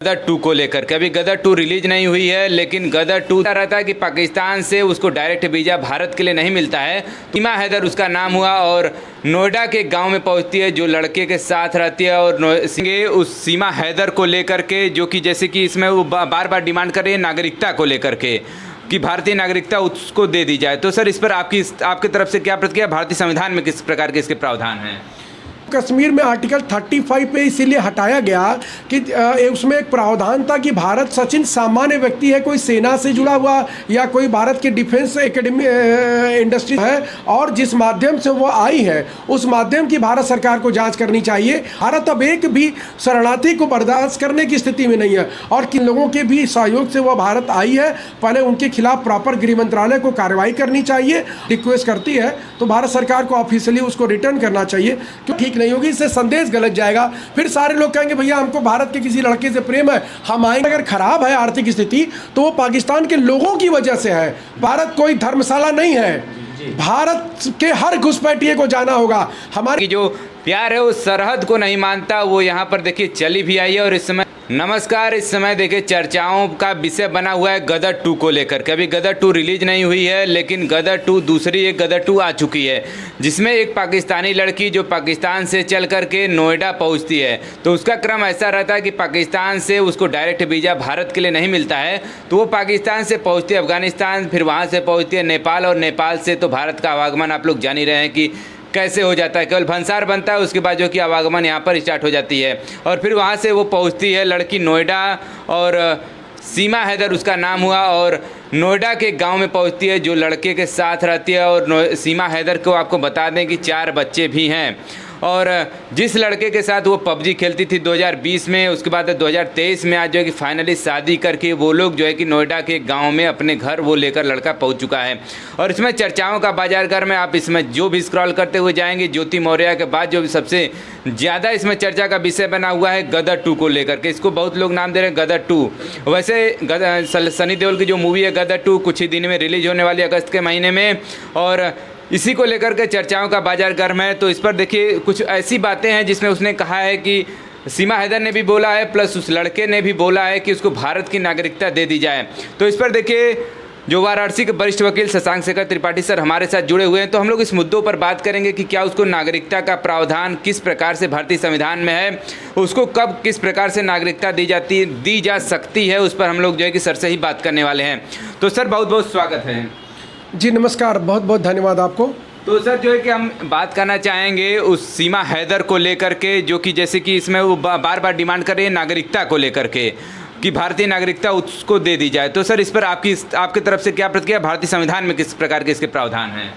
गदर 2 को लेकर के अभी गदर 2 रिलीज नहीं हुई है, लेकिन गदर 2 रहता है कि पाकिस्तान से उसको डायरेक्ट वीज़ा भारत के लिए नहीं मिलता है। सीमा हैदर उसका नाम हुआ और नोएडा के गांव में पहुंचती है, जो लड़के के साथ रहती है और उस सीमा हैदर को लेकर के, जो कि जैसे कि इसमें वो बार बार डिमांड कर रही है नागरिकता को लेकर के कि भारतीय नागरिकता उसको दे दी जाए। तो सर, इस पर आपकी तरफ से क्या प्रतिक्रिया? भारतीय संविधान में किस प्रकार के इसके प्रावधान हैं? कश्मीर में आर्टिकल 35 पे इसीलिए हटाया गया कि उसमें एक प्रावधान था कि भारत सचिन सामान्य व्यक्ति है, कोई सेना से जुड़ा हुआ या कोई भारत के डिफेंस एकेडमी इंडस्ट्री है और जिस माध्यम से वो आई है उस माध्यम की भारत सरकार को जांच करनी चाहिए। भारत अब एक भी शरणार्थी को बर्दाश्त करने की स्थिति में नहीं है और किन लोगों के भी सहयोग से वो भारत आई है, पहले उनके खिलाफ प्रॉपर गृह मंत्रालय को कार्रवाई करनी चाहिए। रिक्वेस्ट करती है तो भारत सरकार को ऑफिशियली उसको रिटर्न करना चाहिए, क्योंकि नहीं होगी, इससे संदेश गलत जाएगा। फिर सारे लोग कहेंगे भैया हमको भारत के किसी लड़के से प्रेम है, हम आएंगे। अगर खराब है आर्थिक स्थिति तो वो पाकिस्तान के लोगों की वजह से है। भारत कोई धर्मशाला नहीं है, भारत के हर घुसपैठिए को जाना होगा। हमारी जो प्यार है वो सरहद को नहीं मानता, वो यहाँ पर देखिए चली भी आई है। और इस समय नमस्कार, इस समय देखिए चर्चाओं का विषय बना हुआ है गदर 2 को लेकर के अभी गदर 2 रिलीज नहीं हुई है, लेकिन गदर 2 दूसरी एक गदर 2 आ चुकी है, जिसमें एक पाकिस्तानी लड़की जो पाकिस्तान से चल करके नोएडा पहुंचती है। तो उसका क्रम ऐसा रहता है कि पाकिस्तान से उसको डायरेक्ट वीज़ा भारत के लिए नहीं मिलता है, तो वो पाकिस्तान से पहुंचती है अफगानिस्तान, फिर वहाँ से पहुँचती है नेपाल, और नेपाल से तो भारत का आवागमन आप लोग जान ही रहे हैं कि कैसे हो जाता है। केवल भंसार बनता है, उसके बाद जो कि आवागमन यहाँ पर स्टार्ट हो जाती है और फिर वहाँ से वो पहुँचती है लड़की नोएडा, और सीमा हैदर उसका नाम हुआ और नोएडा के गांव में पहुँचती है, जो लड़के के साथ रहती है। और सीमा हैदर को आपको बता दें कि 4 बच्चे भी हैं, और जिस लड़के के साथ वो पबजी खेलती थी 2020 में, उसके बाद 2023 में आज जो है कि फाइनली शादी करके वो लोग जो है कि नोएडा के गांव में अपने घर वो लेकर लड़का पहुंच चुका है। और इसमें चर्चाओं का बाजार घर में आप इसमें जो भी स्क्रॉल करते हुए जाएंगे, ज्योति मौर्य के बाद जो सबसे ज़्यादा इसमें चर्चा का विषय बना हुआ है गदर 2 को लेकर के। इसको बहुत लोग नाम दे रहे हैं गदर 2। वैसे सनी देओल की जो मूवी है गदर 2 कुछ ही दिन में रिलीज होने वाली अगस्त के महीने में, और इसी को लेकर के चर्चाओं का बाजार गर्म है। तो इस पर देखिए कुछ ऐसी बातें हैं जिसमें उसने कहा है कि सीमा हैदर ने भी बोला है, प्लस उस लड़के ने भी बोला है कि उसको भारत की नागरिकता दे दी जाए। तो इस पर देखिए जो वाराणसी के वरिष्ठ वकील शशांक शेखर त्रिपाठी सर हमारे साथ जुड़े हुए हैं, तो हम लोग इस मुद्दों पर बात करेंगे कि क्या उसको नागरिकता का प्रावधान किस प्रकार से भारतीय संविधान में है, उसको कब किस प्रकार से नागरिकता दी जा सकती है, उस पर हम लोग जो है कि सर से ही बात करने वाले हैं। तो सर बहुत बहुत स्वागत है। जी नमस्कार, बहुत बहुत धन्यवाद आपको। तो सर जो है कि हम बात करना चाहेंगे उस सीमा हैदर को लेकर के, जो कि जैसे कि इसमें वो बार बार डिमांड कर रही है नागरिकता को लेकर के कि भारतीय नागरिकता उसको दे दी जाए। तो सर इस पर आपकी तरफ से क्या प्रतिक्रिया? भारतीय संविधान में किस प्रकार के इसके प्रावधान हैं?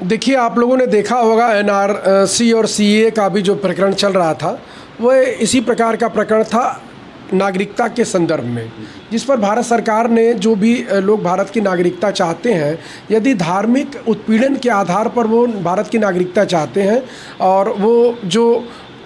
देखिए, आप लोगों ने देखा होगा NRC और CA का भी जो प्रकरण चल रहा था वह इसी प्रकार का प्रकरण था नागरिकता के संदर्भ में, जिस पर भारत सरकार ने जो भी लोग भारत की नागरिकता चाहते हैं, यदि धार्मिक उत्पीड़न के आधार पर वो भारत की नागरिकता चाहते हैं और वो जो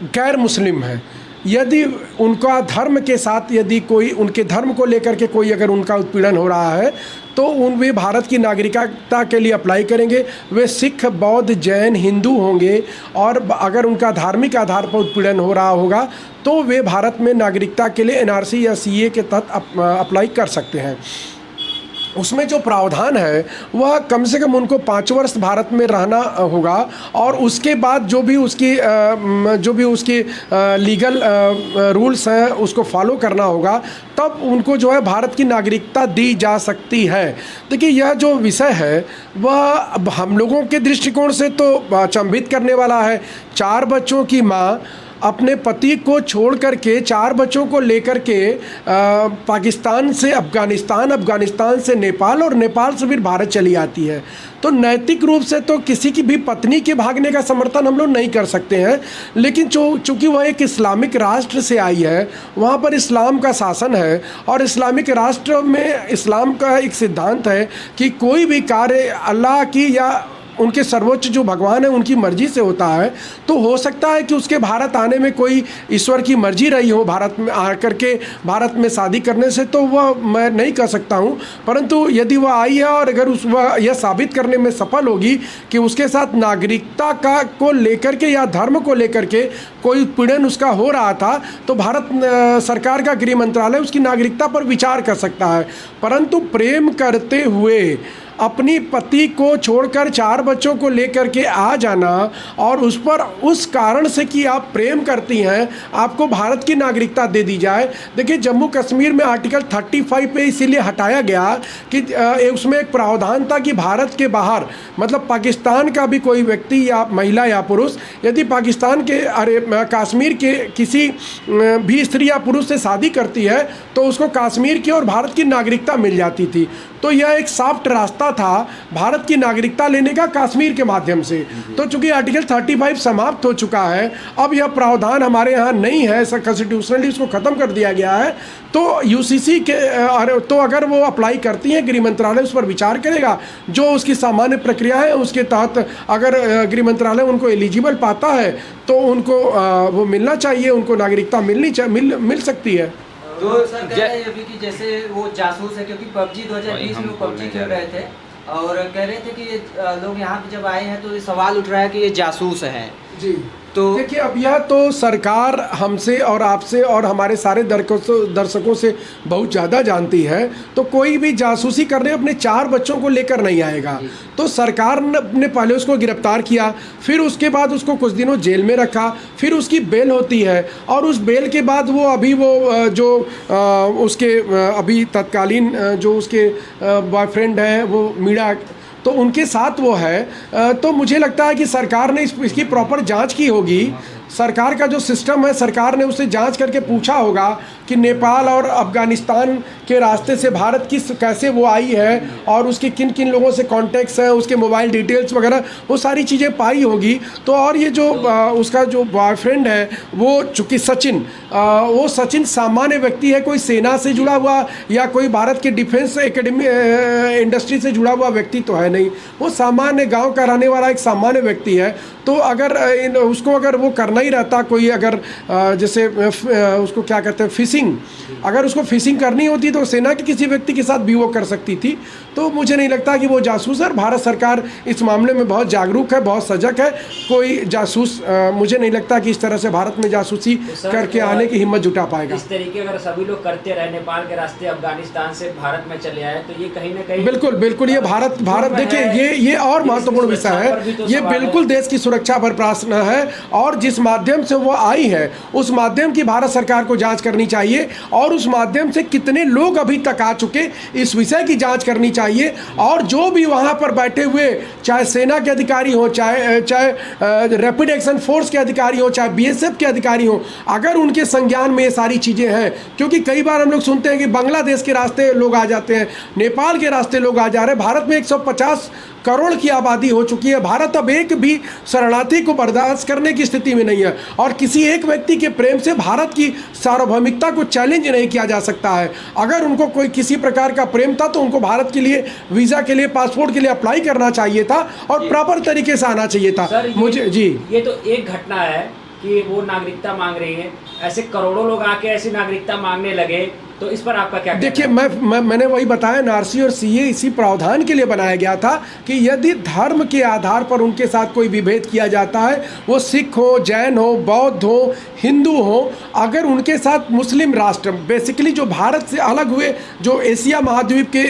गैर मुस्लिम हैं, यदि उनका धर्म के साथ यदि कोई उनके धर्म को लेकर के कोई अगर उनका उत्पीड़न हो रहा है तो वे भारत की नागरिकता के लिए अप्लाई करेंगे। वे सिख, बौद्ध, जैन, हिंदू होंगे और अगर उनका धार्मिक आधार पर उत्पीड़न हो रहा होगा तो वे भारत में नागरिकता के लिए NRC या CA के तहत अप्लाई कर सकते हैं। उसमें जो प्रावधान है वह कम से कम उनको 5 वर्ष भारत में रहना होगा और उसके बाद जो भी उसकी लीगल रूल्स हैं उसको फॉलो करना होगा, तब उनको जो है भारत की नागरिकता दी जा सकती है। देखिए, यह जो विषय है वह हम लोगों के दृष्टिकोण से तो अचंभित करने वाला है। 4 बच्चों की माँ अपने पति को छोड़ करके 4 बच्चों को लेकर के पाकिस्तान से अफ़गानिस्तान, अफ़गानिस्तान से नेपाल और नेपाल से फिर भारत चली आती है। तो नैतिक रूप से तो किसी की भी पत्नी के भागने का समर्थन हम लोग नहीं कर सकते हैं, लेकिन चूँकि वह एक इस्लामिक राष्ट्र से आई है, वहाँ पर इस्लाम का शासन है और इस्लामिक राष्ट्र में इस्लाम का एक सिद्धांत है कि कोई भी कार्य अल्लाह की या उनके सर्वोच्च जो भगवान है उनकी मर्जी से होता है, तो हो सकता है कि उसके भारत आने में कोई ईश्वर की मर्जी रही हो भारत में आकर के भारत में शादी करने से, तो वह मैं नहीं कह सकता हूँ। परंतु यदि वह आई है और अगर वह यह साबित करने में सफल होगी कि उसके साथ नागरिकता का को लेकर के या धर्म को लेकर के कोई उत्पीड़न उसका हो रहा था, तो भारत सरकार का गृह मंत्रालय उसकी नागरिकता पर विचार कर सकता है। परंतु प्रेम करते हुए अपनी पति को छोड़कर 4 बच्चों को लेकर के आ जाना और उस पर उस कारण से कि आप प्रेम करती हैं आपको भारत की नागरिकता दे दी जाए। देखिए, जम्मू कश्मीर में आर्टिकल 35 पे इसीलिए हटाया गया कि उसमें एक प्रावधान था कि भारत के बाहर मतलब पाकिस्तान का भी कोई व्यक्ति या महिला या पुरुष यदि पाकिस्तान के कश्मीर के किसी भी स्त्री या पुरुष से शादी करती है तो उसको कश्मीर की और भारत की नागरिकता मिल जाती थी। तो यह एक सॉफ्ट रास्ता था भारत की नागरिकता लेने का कश्मीर के माध्यम से। तो चूंकि आर्टिकल 35 समाप्त हो चुका है, अब यह प्रावधान हमारे यहाँ नहीं है, कॉन्स्टिट्यूशनली उसको ख़त्म कर दिया गया है। तो यूसीसी के तो अगर वो अप्लाई करती हैं, गृह मंत्रालय उस पर विचार करेगा। जो उसकी सामान्य प्रक्रिया है उसके तहत अगर गृह मंत्रालय उनको एलिजिबल पाता है तो उनको वो मिलना चाहिए, उनको नागरिकता मिल सकती है। तो सर कह रहे हैं अभी कि जैसे वो जासूस है, क्योंकि पबजी 2020 में वो पबजी खेल रहे थे और कह रहे थे कि ये लोग यहाँ पे जब आए हैं तो ये सवाल उठ रहा है कि ये जासूस हैं। जी, तो देखिए, अब यह तो सरकार हमसे और आपसे और हमारे सारे दर्शकों से बहुत ज़्यादा जानती है। तो कोई भी जासूसी करने अपने 4 बच्चों को लेकर नहीं आएगा। तो सरकार ने पहले उसको गिरफ्तार किया, फिर उसके बाद उसको कुछ दिनों जेल में रखा, फिर उसकी बेल होती है और उस बेल के बाद वो अभी वो जो उसके अभी तत्कालीन जो उसके बॉयफ्रेंड हैं वो मीणा, तो उनके साथ वो है। तो मुझे लगता है कि सरकार ने इसकी प्रॉपर जांच की होगी। सरकार का जो सिस्टम है, सरकार ने उससे जांच करके पूछा होगा कि नेपाल और अफ़गानिस्तान के रास्ते से भारत कैसे वो आई है और उसके किन किन लोगों से कॉन्टैक्ट्स हैं, उसके मोबाइल डिटेल्स वगैरह वो सारी चीज़ें पाई होगी। तो और ये जो उसका जो बॉयफ्रेंड है वो चूँकि वो सचिन सामान्य व्यक्ति है, कोई सेना से जुड़ा हुआ या कोई भारत के डिफेंस एकेडमी इंडस्ट्री से जुड़ा हुआ व्यक्ति तो है नहीं। वो सामान्य गाँव का रहने वाला एक सामान्य व्यक्ति है। तो अगर उसको अगर वो करना ही रहता, कोई अगर जैसे उसको क्या कहते हैं फिशिंग, अगर उसको फिशिंग करनी होती तो सेना के किसी व्यक्ति के साथ भी वो कर सकती थी। तो मुझे नहीं लगता कि वो जासूस है। भारत सरकार इस मामले में बहुत जागरूक है, बहुत सजग है। कोई जासूस मुझे नहीं लगता कि इस तरह से भारत में जासूसी करके आने की हिम्मत जुटा पाएगा। इस तरीके अगर सभी लोग करते रहे, नेपाल के रास्ते अफगानिस्तान से भारत में चले आए, तो ये कहीं ना कहीं बिल्कुल ये भारत देखिए ये और महत्वपूर्ण विषय है। ये बिल्कुल देश की सुरक्षा पर प्रश्न है और जिस माध्यम से वो आई है उस माध्यम की भारत सरकार को जांच करनी चाहिए और उस माध्यम से कितने लोग अभी तक आ चुके इस विषय की जांच करनी चाहिए। और जो भी वहां पर बैठे हुए, चाहे सेना के अधिकारी हो, चाहे रैपिड एक्शन फोर्स के अधिकारी हो, चाहे बीएसएफ के अधिकारी हो, अगर उनके संज्ञान में ये सारी चीज़ें हैं, क्योंकि कई बार हम लोग सुनते हैं कि बांग्लादेश के रास्ते लोग आ जाते हैं, नेपाल के रास्ते लोग आ जा रहे हैं। भारत में 150 करोड़ की आबादी हो चुकी है। भारत अब एक भी शरणार्थी को बर्दाश्त करने की स्थिति में नहीं है और किसी एक व्यक्ति के प्रेम से भारत की सार्वभौमिकता को चैलेंज नहीं किया जा सकता है। अगर उनको कोई किसी प्रकार का प्रेम था तो उनको भारत के लिए वीज़ा के लिए, पासपोर्ट के लिए अप्लाई करना चाहिए था और प्रॉपर तरीके से आना चाहिए था। मुझे ये तो एक घटना है कि वो नागरिकता मांग रही है, ऐसे करोड़ों लोग आके ऐसी नागरिकता मांगने लगे, तो इस पर आपका क्या? देखिए, मैंने वही बताया, एनआरसी और सीए इसी प्रावधान के लिए बनाया गया था कि यदि धर्म के आधार पर उनके साथ कोई विभेद किया जाता है, वो सिख हो, जैन हो, बौद्ध हो, हिंदू हो, अगर उनके साथ मुस्लिम राष्ट्र बेसिकली जो भारत से अलग हुए जो एशिया महाद्वीप के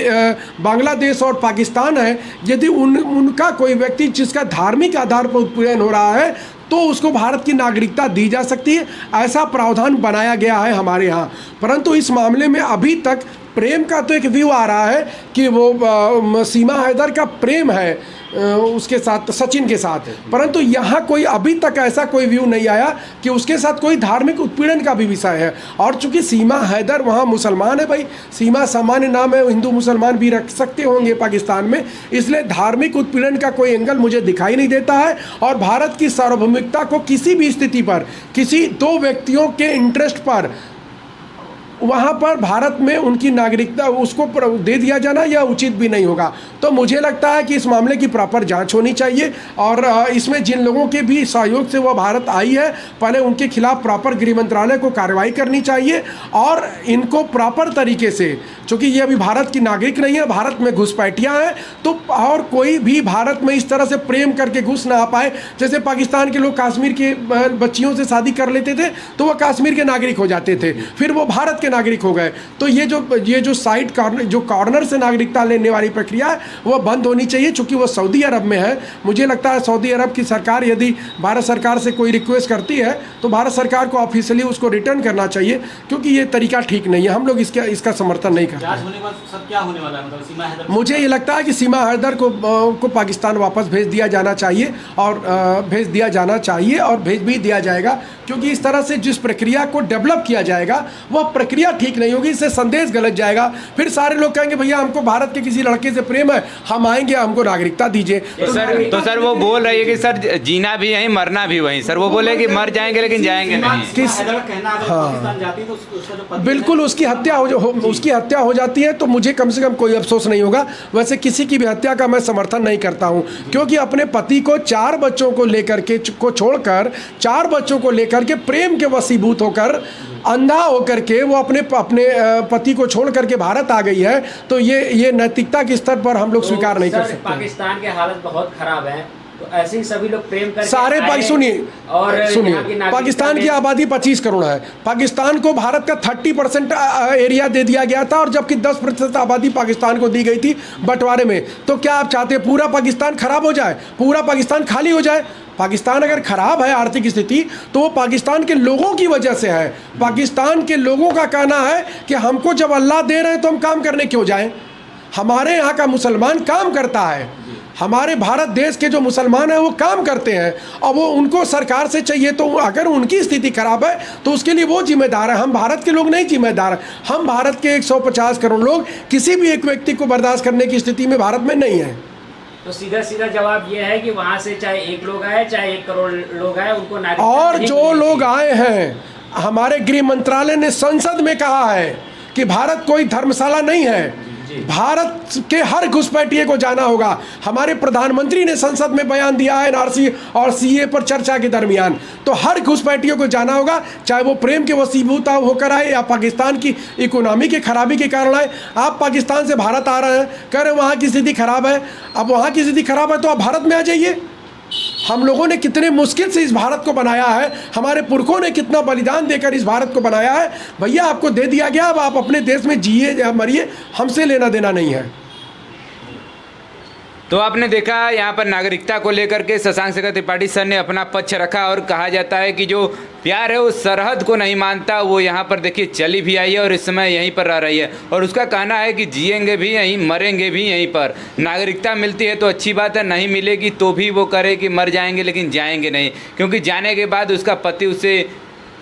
बांग्लादेश और पाकिस्तान है, यदि उनका कोई व्यक्ति जिसका धार्मिक आधार पर उत्पीड़न हो रहा है तो उसको भारत की नागरिकता दी जा सकती है। ऐसा प्रावधान बनाया गया है हमारे यहाँ। परंतु इस मामले में अभी तक प्रेम का तो एक व्यू आ रहा है कि वो सीमा हैदर का प्रेम है उसके साथ, सचिन के साथ, परंतु यहाँ कोई अभी तक ऐसा कोई व्यू नहीं आया कि उसके साथ कोई धार्मिक उत्पीड़न का भी विषय है। और चूंकि सीमा हैदर वहाँ मुसलमान है, भाई सीमा सामान्य नाम है, हिंदू मुसलमान भी रख सकते होंगे पाकिस्तान में, इसलिए धार्मिक उत्पीड़न का कोई एंगल मुझे दिखाई नहीं देता है। और भारत की सार्वभौमिकता को किसी भी स्थिति पर किसी 2 व्यक्तियों के इंटरेस्ट पर वहाँ पर भारत में उनकी नागरिकता उसको दे दिया जाना यह उचित भी नहीं होगा। तो मुझे लगता है कि इस मामले की प्रॉपर जांच होनी चाहिए और इसमें जिन लोगों के भी सहयोग से वह भारत आई है, पहले उनके खिलाफ प्रॉपर गृह मंत्रालय को कार्रवाई करनी चाहिए और इनको प्रॉपर तरीके से, चूँकि ये अभी भारत की नागरिक नहीं है, भारत में घुसपैठियाँ हैं, तो और कोई भी भारत में इस तरह से प्रेम करके घुस ना आ पाए। जैसे पाकिस्तान के लोग कश्मीर के बच्चियों से शादी कर लेते थे तो वह कश्मीर के नागरिक हो जाते थे, फिर वो भारत के नागरिक हो गए। तो ये जो साइड कॉर्नर से नागरिकता लेने वाली प्रक्रिया है वह बंद होनी चाहिए। चूँकि वो सऊदी अरब में है, मुझे लगता है सऊदी अरब की सरकार यदि भारत सरकार से कोई रिक्वेस्ट करती है तो भारत सरकार को ऑफिशियली उसको रिटर्न करना चाहिए, क्योंकि ये तरीका ठीक नहीं है। हम लोग इसका समर्थन नहीं करते। होने के बाद सब क्या होने वाला है, मतलब सीमा हैदर? मुझे ये लगता है कि सीमा हैदर को पाकिस्तान वापस भेज दिया जाना चाहिए और भेज भी दिया जाएगा, क्योंकि इस तरह से जिस प्रक्रिया को डेवलप किया जाएगा वह प्रक्रिया ठीक नहीं होगी, इससे संदेश गलत जाएगा। फिर सारे लोग कहेंगे भैया हमको भारत के किसी लड़के से प्रेम है, हम आएंगे, हमको नागरिकता दीजिए। तो सर वो बोल रही है कि सर जीना भी यहीं मरना भी वहीं। सर वो बोले कि मर जाएंगे लेकिन जाएंगे नहीं। बिल्कुल उसकी हत्या हो जाती है तो मुझे कम से कम कोई अफसोस नहीं होगा। वैसे किसी की भी हत्या का मैं समर्थन नहीं करता हूं, क्योंकि अपने पति को 4 बच्चों को लेकर के छोड़कर 4 बच्चों को लेकर के प्रेम के वशीभूत होकर अंधा होकर के वो अपने पति को छोड़ करके भारत आ गई है, तो ये नैतिकता के स्तर पर हम लोग स्वीकार नहीं कर सकते। पाकिस्तान के हालत बहुत खराब है, तो ऐसे ही सभी लोग प्रेम करके सारे सुनिए पाकिस्तान की आबादी 25 करोड़ है। पाकिस्तान को भारत का 30% एरिया दे दिया गया था, और जबकि 10% आबादी पाकिस्तान को दी गई थी बंटवारे में। तो क्या आप चाहते हैं पूरा पाकिस्तान खराब हो जाए, पूरा पाकिस्तान खाली हो जाए? पाकिस्तान अगर खराब है आर्थिक स्थिति तो वो पाकिस्तान के लोगों की वजह से है। पाकिस्तान के लोगों का कहना है कि हमको जब अल्लाह दे रहे हैं तो हम काम करने क्यों जाएं? हमारे यहाँ का मुसलमान काम करता है, हमारे भारत देश के जो मुसलमान हैं वो काम करते हैं, और वो उनको सरकार से चाहिए तो अगर उनकी स्थिति खराब है तो उसके लिए वो जिम्मेदार है। हम भारत के लोग नहीं जिम्मेदार। हम भारत के 150 करोड़ लोग किसी भी एक व्यक्ति को बर्दाश्त करने की स्थिति में भारत में नहीं है। तो सीधा जवाब ये है कि वहाँ से चाहे 1 लोग आए चाहे 1 करोड़ लोग आए, उनको नागरिकता और नहीं जो लोग आए हैं, हमारे गृह मंत्रालय ने संसद में कहा है कि भारत कोई धर्मशाला नहीं है, भारत के हर घुसपैठिए को जाना होगा। हमारे प्रधानमंत्री ने संसद में बयान दिया है एनआरसी और सीए पर चर्चा के दरमियान, तो हर घुसपैठियों को जाना होगा, चाहे वो प्रेम के वशीभूत होकर आए या पाकिस्तान की इकोनॉमी की खराबी के कारण आए। आप पाकिस्तान से भारत आ रहे हैं, कह रहे हैं वहाँ की स्थिति खराब है। अब वहाँ की स्थिति खराब है तो आप भारत में आ जाइए। हम लोगों ने कितने मुश्किल से इस भारत को बनाया है, हमारे पुरखों ने कितना बलिदान देकर इस भारत को बनाया है। भैया आपको दे दिया गया, अब आप अपने देश में जिए या मरिए, हमसे लेना देना नहीं है। तो आपने देखा यहाँ पर नागरिकता को लेकर के शशांक शेखर त्रिपाठी सर ने अपना पक्ष रखा, और कहा जाता है कि जो प्यार है वो सरहद को नहीं मानता। वो यहाँ पर देखिए चली भी आई है और इस समय यहीं पर रह रही है, और उसका कहना है कि जिएंगे भी यहीं, मरेंगे भी यहीं पर। नागरिकता मिलती है तो अच्छी बात है, नहीं मिलेगी तो भी वो करे कि मर जाएंगे लेकिन जाएंगे नहीं, क्योंकि जाने के बाद उसका पति उसे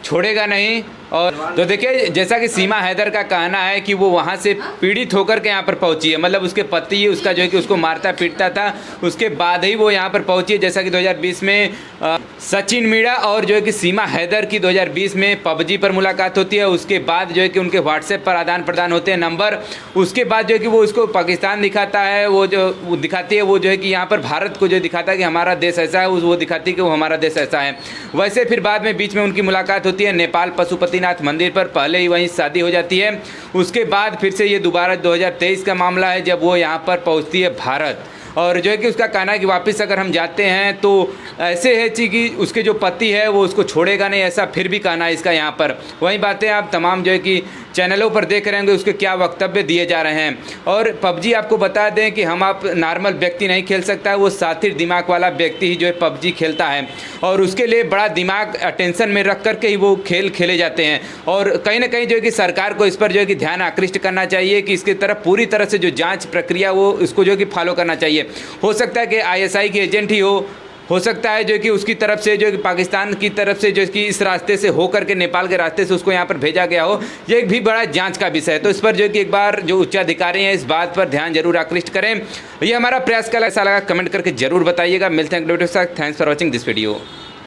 छोड़ेगा नहीं। और तो देखिए जैसा कि सीमा हैदर का कहना है कि वो वहाँ से पीड़ित होकर के यहाँ पर पहुँची है, मतलब उसके पति उसका जो है कि उसको मारता पीटता था, उसके बाद ही वो यहाँ पर पहुँची है। जैसा कि 2020 में सचिन मीणा और जो है कि सीमा हैदर की 2020 में पबजी पर मुलाकात होती है, उसके बाद जो है कि उनके व्हाट्सएप पर आदान प्रदान होते हैं नंबर। उसके बाद जो है कि वो उसको पाकिस्तान दिखाता है, वो दिखाती है, वो जो है कि यहाँ पर भारत को जो दिखाता है कि हमारा देश ऐसा है, वो दिखाती है कि वो हमारा देश ऐसा है। वैसे फिर बाद में बीच में उनकी मुलाकात होती है नेपाल पशुपतिनाथ मंदिर पर, पहले ही वहीं शादी हो जाती है। उसके बाद फिर से ये दोबारा 2023 का मामला है जब वो यहाँ पर पहुँचती है भारत, और जो है कि उसका कहना है कि वापस अगर हम जाते हैं तो ऐसे है कि उसके जो पति है वो उसको छोड़ेगा नहीं, ऐसा फिर भी कहना है इसका यहाँ पर। वही बातें आप तमाम जो है कि चैनलों पर देख रहे होंगे, उसके क्या वक्तव्य दिए जा रहे हैं। और पबजी आपको बता दें कि हम आप नॉर्मल व्यक्ति नहीं खेल सकता है, वो साथिर दिमाग वाला व्यक्ति ही जो है पबजी खेलता है, और उसके लिए बड़ा दिमाग अटेंशन में रख करके ही वो खेल खेले जाते हैं। और कहीं ना कहीं जो है कि सरकार को इस पर जो है कि ध्यान आकृष्ट करना चाहिए कि इसकी तरफ पूरी तरह से जो जाँच प्रक्रिया वो इसको जो है कि फॉलो करना चाहिए। हो सकता है कि ISI की एजेंट ही हो सकता है जो कि उसकी तरफ से जो कि पाकिस्तान की तरफ से जो कि इस रास्ते से हो करके नेपाल के रास्ते से उसको यहाँ पर भेजा गया हो, ये एक भी बड़ा जांच का विषय है। तो इस पर जो कि एक बार जो उच्चाधिकारी हैं इस बात पर ध्यान जरूर आकृष्ट करें। ये हमारा प्रयास का ऐसा लगा कमेंट करके जरूर बताइएगा। मिलते हैं अगले वीडियो के साथ। Thanks for watching this video.